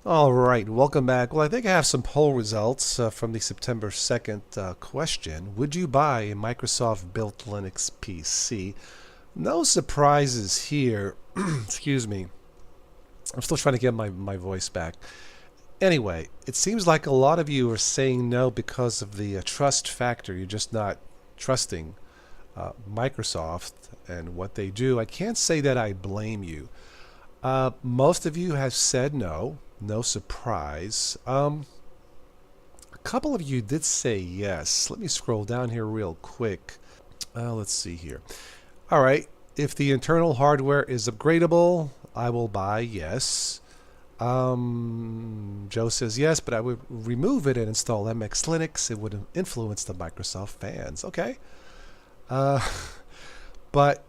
All right, welcome back. Well, I think I have some poll results from the September 2nd question. Would you buy a Microsoft built Linux PC? No surprises here. Excuse me. I'm still trying to get my voice back. Anyway, it seems like a lot of you are saying no because of the trust factor. You're just not trusting Microsoft and what they do. I can't say that I blame you. Most of you have said no. No surprise. A couple of you did say yes. Let me scroll down here real quick. Let's see here. All right. If the internal hardware is upgradable, I will buy yes. Joe says yes, but I would remove it and install MX Linux. It would influence the Microsoft fans. Okay. Uh, but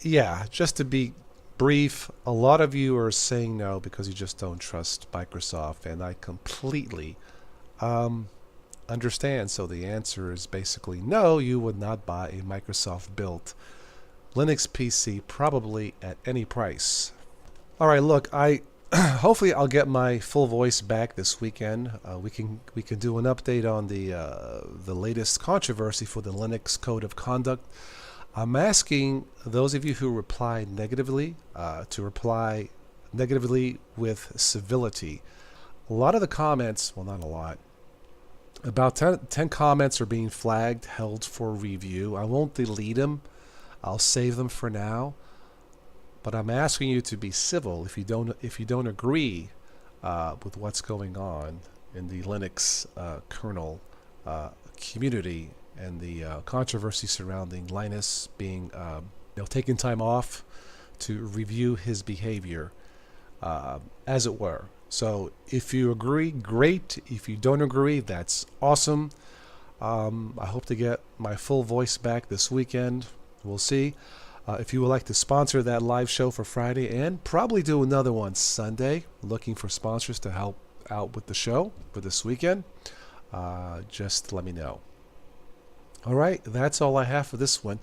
yeah, just to be brief, a lot of you are saying no because you just don't trust Microsoft, and I completely um, understand. So the answer is basically no, you would not buy a Microsoft built Linux PC probably at any price. All right, look, I hopefully I'll get my full voice back this weekend. We can do an update on the latest controversy for the Linux Code of Conduct. I'm asking those of you who replied negatively to reply negatively with civility. A lot of the comments, well, not a lot, about 10 comments are being flagged, held for review. I won't delete them. I'll save them for now. But I'm asking you to be civil if you don't agree with what's going on in the Linux kernel community and the controversy surrounding Linus being taking time off to review his behavior, as it were. So if you agree, great. If you don't agree, that's awesome. I hope to get my full voice back this weekend. We'll see. If you would like to sponsor that live show for Friday and probably do another one Sunday, looking for sponsors to help out with the show for this weekend, just let me know. All right, that's all I have for this one.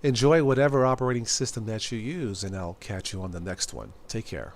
Enjoy whatever operating system that you use, and I'll catch you on the next one. Take care.